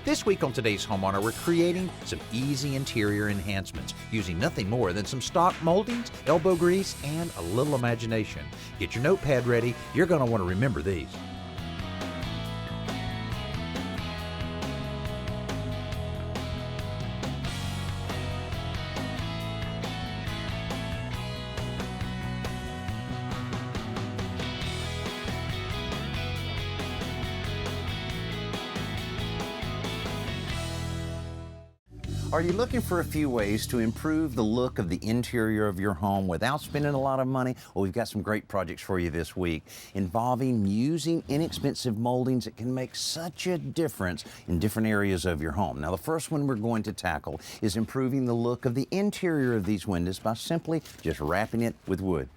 This week on Today's Homeowner, we're creating some easy interior enhancements using nothing more than some stock moldings, elbow grease, and a little imagination. Get your notepad ready. You're going to want to remember these. Are you looking for a few ways to improve the look of the interior of your home without spending a lot of money? Well, we've got some great projects for you this week involving using inexpensive moldings that can make such a difference in different areas of your home. Now, the first one we're going to tackle is improving the look of the interior of these windows by simply just wrapping it with wood.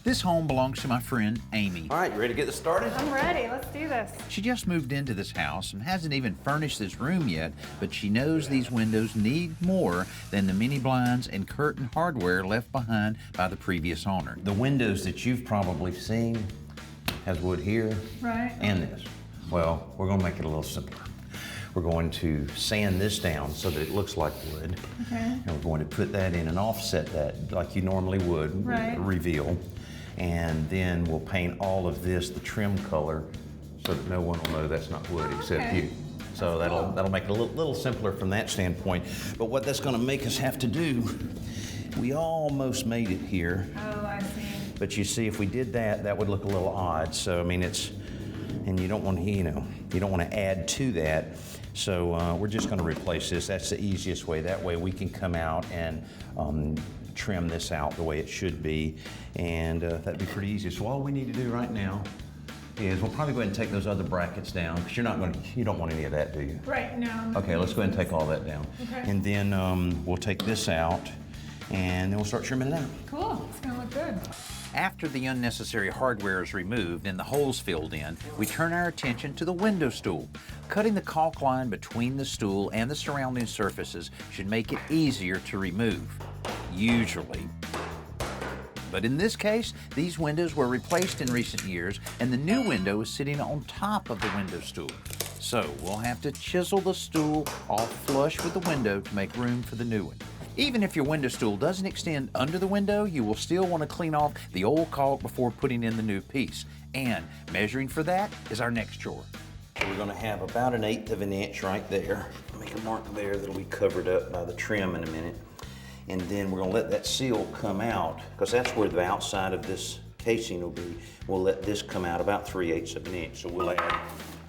This home belongs to my friend Amy. All right, you ready to get this started? I'm ready. Let's do this. She just moved into this house and hasn't even furnished this room yet, but she knows these windows need more than the mini blinds and curtain hardware left behind by the previous owner. The windows that you've probably seen has wood here, right, and this. Well, we're going to make it a little simpler. We're going to sand this down so that it looks like wood. Okay. And we're going to put that in and offset that like you normally would, right, reveal. And then we'll paint all of this the trim color so that no one will know that's not wood except you. So that'll make it a little simpler from that standpoint. But what that's going to make us have to do, we almost made it here. Oh, I see. But you see, if we did that, that would look a little odd. So I mean, and you don't want to, you don't want to add to that. So we're just going to replace this. That's the easiest way. That way we can come out and trim this out the way it should be, and that'd be pretty easy. So all we need to do right now is we'll probably go ahead and take those other brackets down, because you don't want any of that, do you? Right, no. Okay, let's go ahead and take all that down. Okay. And then we'll take this out, and then we'll start trimming it out. Cool, it's gonna look good. After the unnecessary hardware is removed and the holes filled in, we turn our attention to the window stool. Cutting the caulk line between the stool and the surrounding surfaces should make it easier to remove, usually. But in this case, these windows were replaced in recent years and the new window is sitting on top of the window stool. So we'll have to chisel the stool off flush with the window to make room for the new one. Even if your window stool doesn't extend under the window, you will still want to clean off the old caulk before putting in the new piece. And measuring for that is our next chore. We're going to have about 1/8 of an inch right there. Make a mark there that'll be covered up by the trim in a minute. And then we're going to let that seal come out, because that's where the outside of this casing will be. We'll let this come out about 3/8 of an inch. So we'll add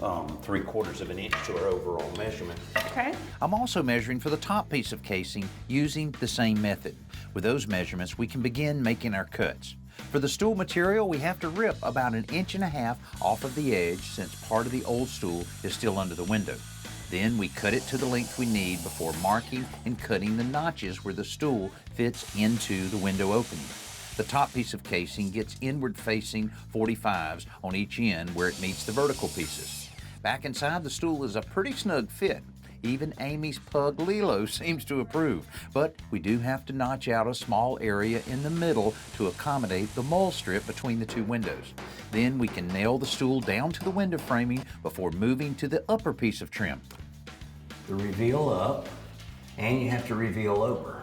3/4 of an inch to our overall measurement. Okay. I'm also measuring for the top piece of casing using the same method. With those measurements, we can begin making our cuts. For the stool material, we have to rip about 1.5 inches off of the edge, since part of the old stool is still under the window. Then we cut it to the length we need before marking and cutting the notches where the stool fits into the window opening. The top piece of casing gets inward-facing 45s on each end where it meets the vertical pieces. Back inside, the stool is a pretty snug fit. Even Amy's pug Lilo seems to approve, but we do have to notch out a small area in the middle to accommodate the mole strip between the two windows. Then we can nail the stool down to the window framing before moving to the upper piece of trim. The reveal up, and you have to reveal over.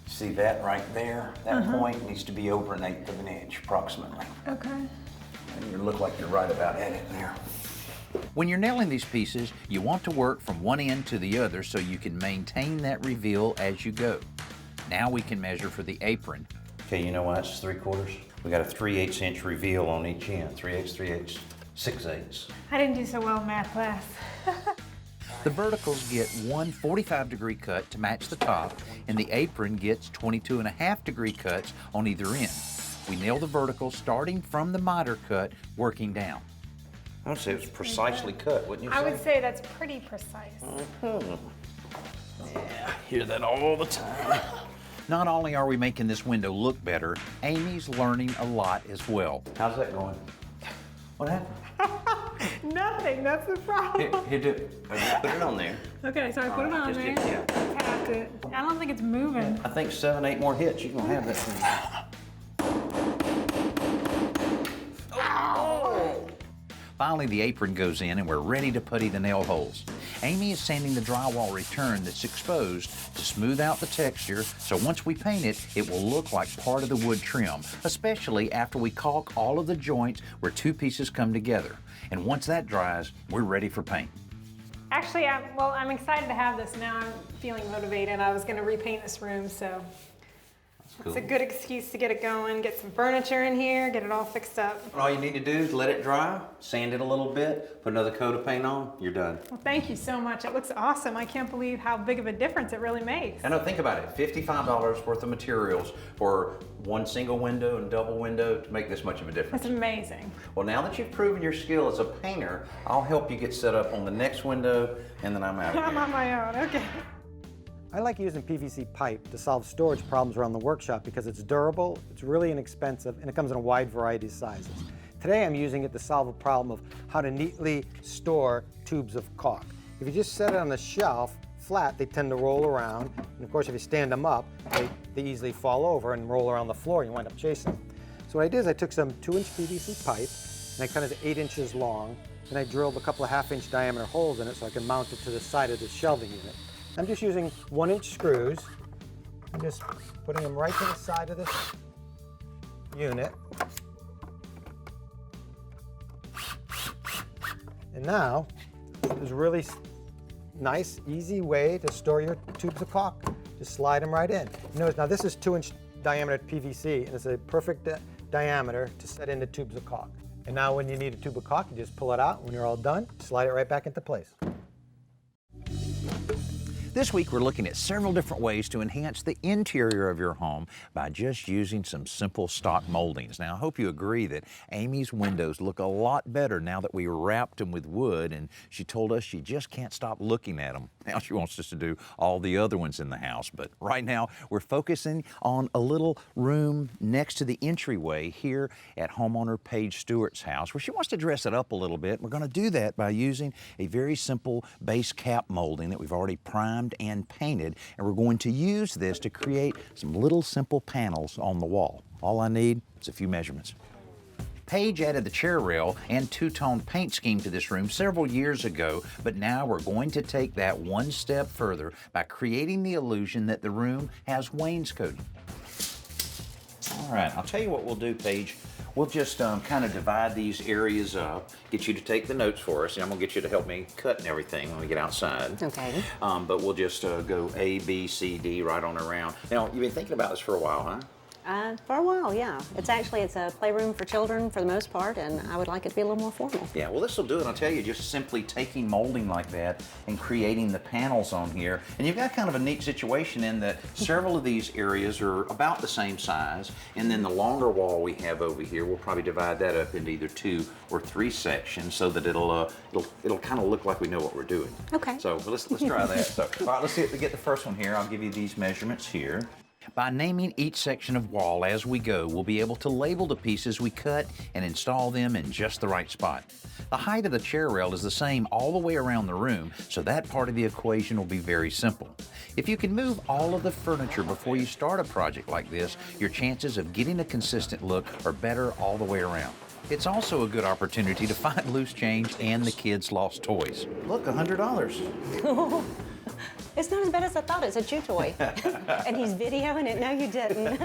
See that right there? That point needs to be over 1/8 of an inch, approximately. Okay. And you look like you're right about at it there. When you're nailing these pieces, you want to work from one end to the other so you can maintain that reveal as you go. Now we can measure for the apron. Okay, you know why it's 3/4? We got a 3/8 inch reveal on each end. 3/8, 3/8, 6/8. I didn't do so well in math class. The verticals get one 45-degree cut to match the top, and the apron gets 22.5-degree cuts on either end. We nail the verticals starting from the miter cut, working down. I would say it was precisely cut, wouldn't you say? I would say that's pretty precise. Yeah, I hear that all the time. Not only are we making this window look better, Amy's learning a lot as well. How's that going? What happened? Nothing, that's the problem. Here, put it on there. Okay, so I put it on there. Yeah. Tapped it. I don't think it's moving. I think 7, 8 more hits, you're gonna have that thing. Oh. Finally, the apron goes in and we're ready to putty the nail holes. Amy is sanding the drywall return that's exposed to smooth out the texture, so once we paint it, it will look like part of the wood trim, especially after we caulk all of the joints where two pieces come together. And once that dries, we're ready for paint. Actually, I'm excited to have this now. I'm feeling motivated. I was going to repaint this room, so it's a good excuse to get it going, get some furniture in here, get it all fixed up. And all you need to do is let it dry, sand it a little bit, put another coat of paint on, you're done. Well, thank you so much. It looks awesome. I can't believe how big of a difference it really makes. I know, think about it, $55 worth of materials for one single window and double window to make this much of a difference. That's amazing. Well, now that you've proven your skill as a painter, I'll help you get set up on the next window, and then I'm out of here. I'm on my own, okay. I like using PVC pipe to solve storage problems around the workshop because it's durable, it's really inexpensive, and it comes in a wide variety of sizes. Today I'm using it to solve a problem of how to neatly store tubes of caulk. If you just set it on the shelf flat, they tend to roll around, and of course if you stand them up, they easily fall over and roll around the floor and you wind up chasing them. So what I did is I took some 2-inch PVC pipe, and I cut it 8 inches long, and I drilled a couple of 1/2-inch diameter holes in it so I can mount it to the side of the shelving unit. I'm just using 1-inch screws. I'm just putting them right to the side of this unit. And now, there's a really nice, easy way to store your tubes of caulk. Just slide them right in. You notice now this is 2-inch diameter PVC, and it's a perfect diameter to set into tubes of caulk. And now when you need a tube of caulk, you just pull it out. When you're all done, slide it right back into place. This week, we're looking at several different ways to enhance the interior of your home by just using some simple stock moldings. Now, I hope you agree that Amy's windows look a lot better now that we wrapped them with wood, and she told us she just can't stop looking at them. Now she wants us to do all the other ones in the house, but right now we're focusing on a little room next to the entryway here at homeowner Paige Stewart's house, where she wants to dress it up a little bit. We're going to do that by using a very simple base cap molding that we've already primed and painted, and we're going to use this to create some little simple panels on the wall. All I need is a few measurements. Paige added the chair rail and two-tone paint scheme to this room several years ago, but now we're going to take that one step further by creating the illusion that the room has wainscoting. All right, I'll tell you what we'll do, Paige. We'll just kind of divide these areas up, get you to take the notes for us, and I'm gonna get you to help me cut and everything when we get outside. Okay. But we'll just go A, B, C, D right on around. Now, you've been thinking about this for a while, huh? For a while, yeah. It's a playroom for children for the most part, and I would like it to be a little more formal. Yeah, well, this will do it. I'll tell you, just simply taking molding like that and creating the panels on here. And you've got kind of a neat situation in that several of these areas are about the same size, and then the longer wall we have over here, we'll probably divide that up into either 2 or 3 sections so that it'll kind of look like we know what we're doing. Okay. So let's try that. So, all right, let's get the first one here. I'll give you these measurements here. By naming each section of wall as we go, we'll be able to label the pieces we cut and install them in just the right spot. The height of the chair rail is the same all the way around the room, so that part of the equation will be very simple. If you can move all of the furniture before you start a project like this, your chances of getting a consistent look are better all the way around. It's also a good opportunity to find loose change and the kids' lost toys. Look, $100. It's not as bad as I thought. It's a chew toy. And he's videoing it. No, you didn't.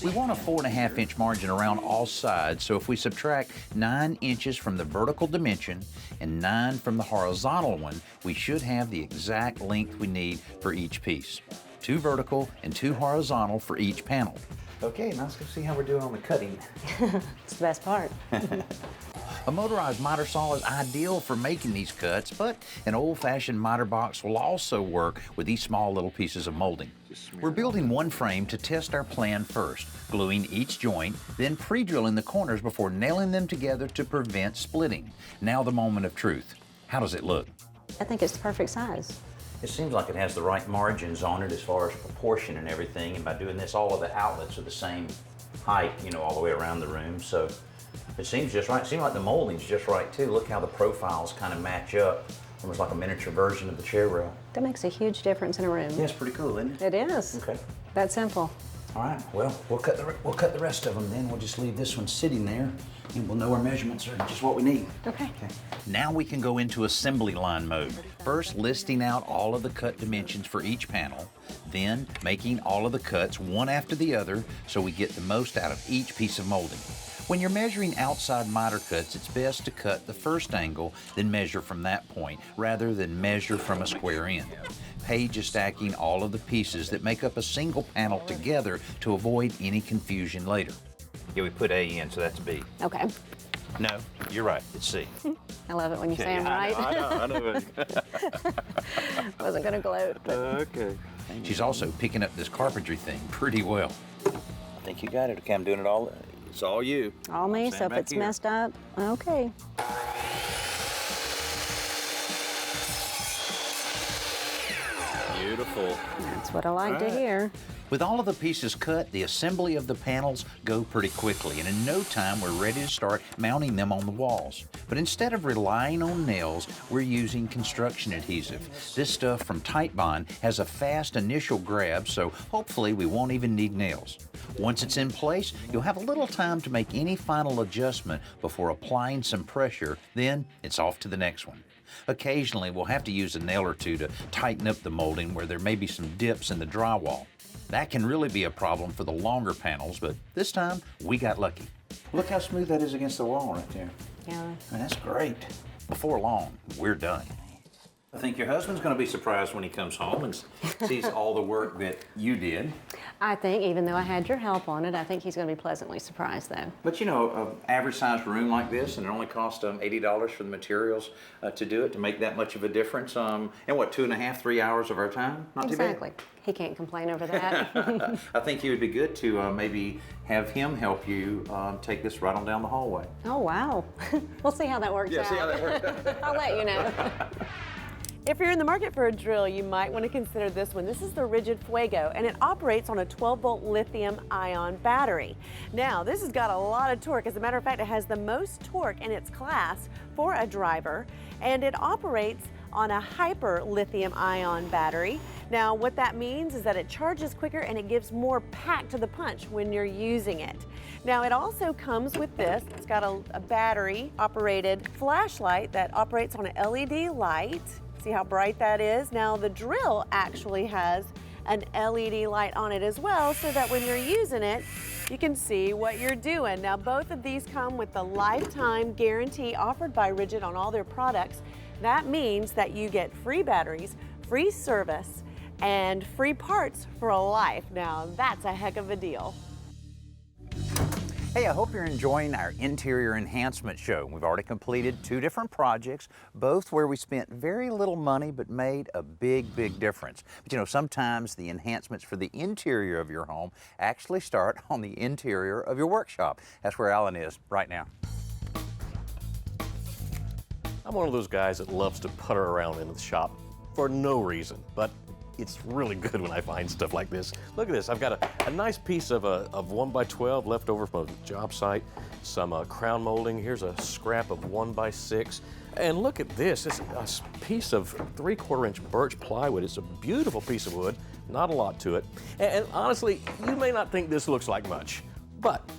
We want a 4.5-inch margin around all sides, so if we subtract 9 inches from the vertical dimension and 9 from the horizontal one, we should have the exact length we need for each piece. 2 vertical and 2 horizontal for each panel. Okay, now let's go see how we're doing on the cutting. It's the best part. A motorized miter saw is ideal for making these cuts, but an old-fashioned miter box will also work with these small little pieces of molding. We're building one frame to test our plan first, gluing each joint, then pre-drilling the corners before nailing them together to prevent splitting. Now the moment of truth. How does it look? I think it's the perfect size. It seems like it has the right margins on it as far as proportion and everything, and by doing this, all of the outlets are the same height, you know, all the way around the room, so it seems just right. It seems like the molding's just right too. Look how the profiles kind of match up. Almost like a miniature version of the chair rail. That makes a huge difference in a room. Yeah, it's pretty cool, isn't it? It is. Okay. That simple. All right, well, we'll cut the rest of them then. We'll just leave this one sitting there, and we'll know our measurements are just what we need. Okay. Now we can go into assembly line mode. First, listing out all of the cut dimensions for each panel, then making all of the cuts one after the other so we get the most out of each piece of molding. When you're measuring outside miter cuts, it's best to cut the first angle, then measure from that point, rather than measure from a square end. Paige is stacking all of the pieces that make up a single panel together to avoid any confusion later. Yeah, we put A in, so that's B. Okay. No, you're right, it's C. I love it when you say I'm right. I know. Wasn't going to gloat. But... Okay. She's also picking up this carpentry thing pretty well. I think you got it. Okay, I'm doing it all. It's all you. All me, Stand so if back it's here. messed up, okay. Beautiful. That's what I like to hear. With all of the pieces cut, the assembly of the panels go pretty quickly, and in no time we're ready to start mounting them on the walls. But instead of relying on nails, we're using construction adhesive. This stuff from Titebond has a fast initial grab, so hopefully we won't even need nails. Once it's in place, you'll have a little time to make any final adjustment before applying some pressure, then it's off to the next one. Occasionally, we'll have to use a nail or two to tighten up the molding where there may be some dips in the drywall. That can really be a problem for the longer panels, but this time we got lucky. Look how smooth that is against the wall right there. Yeah. And that's great. Before long, we're done. I think your husband's going to be surprised when he comes home and sees all the work that you did. I think, even though I had your help on it, I think he's going to be pleasantly surprised, though. But you know, an average sized room like this, and it only cost $80 for the materials to do it, to make that much of a difference. And what, 2.5, 3 hours of our time? Not too bad. Exactly. He can't complain over that. I think it would be good to maybe have him help you take this right on down the hallway. Oh, wow. We'll see how that works out. Yeah, see how that works. I'll let you know. If you're in the market for a drill, you might want to consider this one. This is the Rigid Fuego, and it operates on a 12-volt lithium-ion battery. Now, this has got a lot of torque. As a matter of fact, it has the most torque in its class for a driver, and it operates on a hyper lithium-ion battery. Now, what that means is that it charges quicker and it gives more pack to the punch when you're using it. Now, it also comes with this. It's got a battery-operated flashlight that operates on an LED light. See how bright that is? Now the drill actually has an LED light on it as well, so that when you're using it, you can see what you're doing. Now both of these come with the lifetime guarantee offered by Rigid on all their products. That means that you get free batteries, free service, and free parts for a life. Now that's a heck of a deal. Hey, I hope you're enjoying our interior enhancement show. We've already completed 2 different projects, both where we spent very little money but made a big, big difference. But you know, sometimes the enhancements for the interior of your home actually start on the interior of your workshop. That's where Alan is right now. I'm one of those guys that loves to putter around in the shop for no reason, but it's really good when I find stuff like this. Look at this. I've got a nice piece of 1x12 left over from a job site, some crown molding. Here's a scrap of 1x6. And look at this. It's a piece of 3/4 inch birch plywood. It's a beautiful piece of wood, not a lot to it. And honestly, you may not think this looks like much, but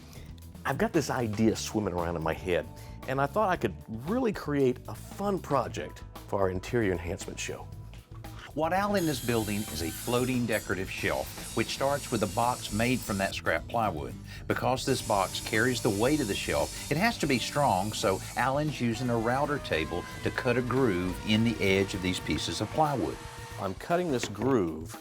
I've got this idea swimming around in my head, and I thought I could really create a fun project for our interior enhancement show. What Alan is building is a floating decorative shelf, which starts with a box made from that scrap plywood. Because this box carries the weight of the shelf, it has to be strong, so Alan's using a router table to cut a groove in the edge of these pieces of plywood. I'm cutting this groove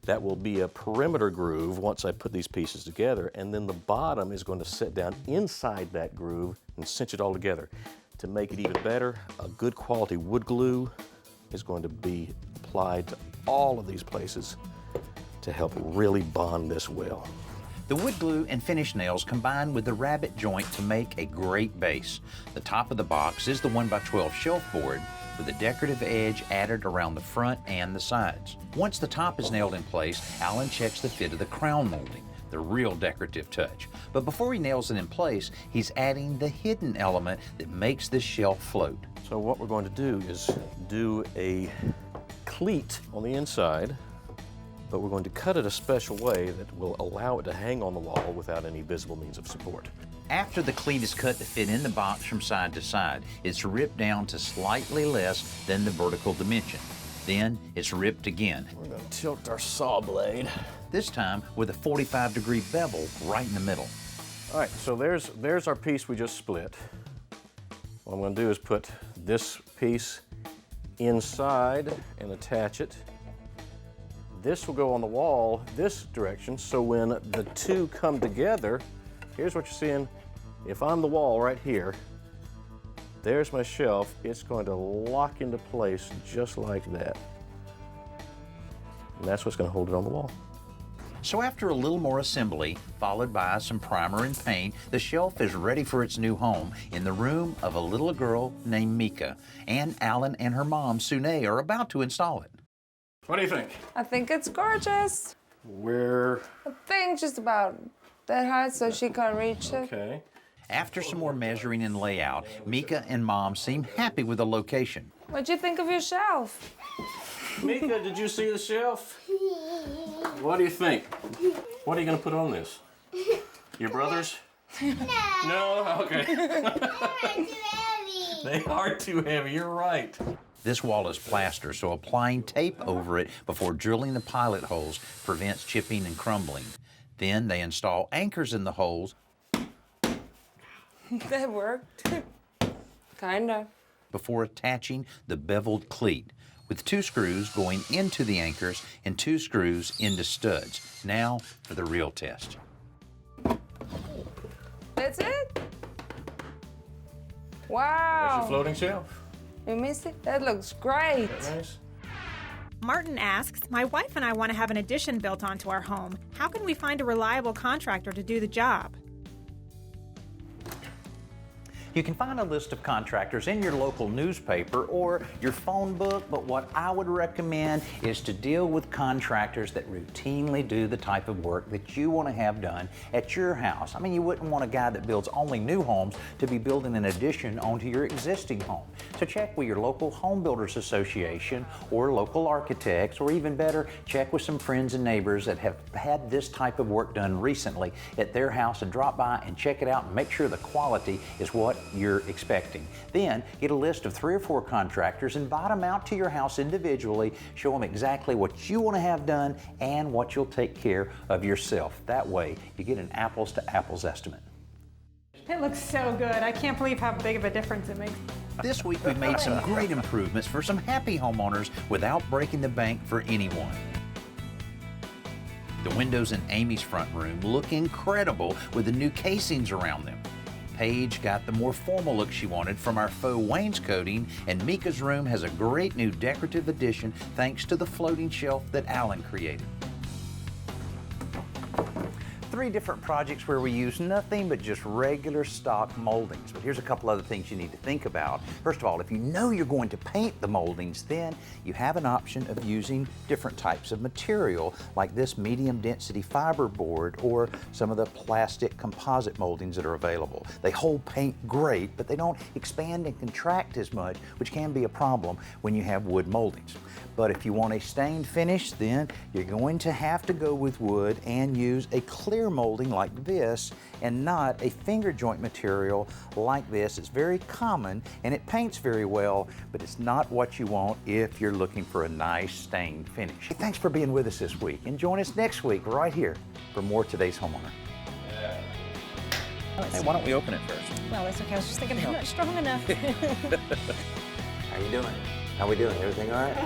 that will be a perimeter groove once I put these pieces together, and then the bottom is going to sit down inside that groove and cinch it all together. To make it even better, a good quality wood glue is going to be applied to all of these places to help really bond this well. The wood glue and finish nails combine with the rabbet joint to make a great base. The top of the box is the 1x12 shelf board with a decorative edge added around the front and the sides. Once the top is nailed in place, Alan checks the fit of the crown molding, the real decorative touch. But before he nails it in place, he's adding the hidden element that makes this shelf float. So what we're going to do is do a cleat on the inside but we're going to cut it a special way that will allow it to hang on the wall without any visible means of support. After the cleat is cut to fit in the box from side to side, it's ripped down to slightly less than the vertical dimension. Then it's ripped again. We're going to tilt our saw blade. This time with a 45-degree bevel right in the middle. All right, so there's our piece we just split. What I'm going to do is put this piece inside and attach it. This will go on the wall this direction, so when the two come together, here's what you're seeing. If I'm the wall right here, there's my shelf. It's going to lock into place just like that. And that's what's going to hold it on the wall. So after a little more assembly, followed by some primer and paint, the shelf is ready for its new home in the room of a little girl named Mika. And Alan and her mom, Sune, are about to install it. What do you think? I think it's gorgeous. Where? I think just about that height so she can reach it. Okay. After some more measuring and layout, Mika and Mom seem happy with the location. What'd you think of your shelf? Mika, did you see the shelf? What do you think? What are you going to put on this? Your brothers? No? Okay. They are too heavy, you're right. This wall is plaster, so applying tape over it before drilling the pilot holes prevents chipping and crumbling. Then they install anchors in the holes That worked. Kinda. before attaching the beveled cleat, with 2 screws going into the anchors and 2 screws into studs. Now for the real test. That's it? There's Wow. your floating shelf. You missed it? That looks great. Nice. Martin asks, my wife and I want to have an addition built onto our home. How can we find a reliable contractor to do the job? You can find a list of contractors in your local newspaper or your phone book, but what I would recommend is to deal with contractors that routinely do the type of work that you want to have done at your house. I mean, you wouldn't want a guy that builds only new homes to be building an addition onto your existing home. So check with your local home builders association or local architects, or even better, check with some friends and neighbors that have had this type of work done recently at their house, and drop by and check it out and make sure the quality is what you're expecting. Then get a list of 3 or 4 contractors, invite them out to your house individually, show them exactly what you want to have done and what you'll take care of yourself. That way you get an apples to apples estimate. It looks so good. I can't believe how big of a difference it makes. This week we made some great improvements for some happy homeowners without breaking the bank for anyone. The windows in Amy's front room look incredible with the new casings around them. Paige got the more formal look she wanted from our faux wainscoting, and Mika's room has a great new decorative addition thanks to the floating shelf that Alan created. 3 different projects where we use nothing but just regular stock moldings. But here's a couple other things you need to think about. First of all, if you know you're going to paint the moldings, then you have an option of using different types of material, like this medium density fiber board or some of the plastic composite moldings that are available. They hold paint great, but they don't expand and contract as much, which can be a problem when you have wood moldings. But if you want a stained finish, then you're going to have to go with wood and use a clear molding like this and not a finger joint material like this. It's very common and it paints very well, but it's not what you want if you're looking for a nice stained finish. Hey, thanks for being with us this week, and join us next week right here for more Today's Homeowner. Hey, why don't we open it first? Well, that's okay. I was just thinking I'm not strong enough. How you doing? How we doing? Everything all right?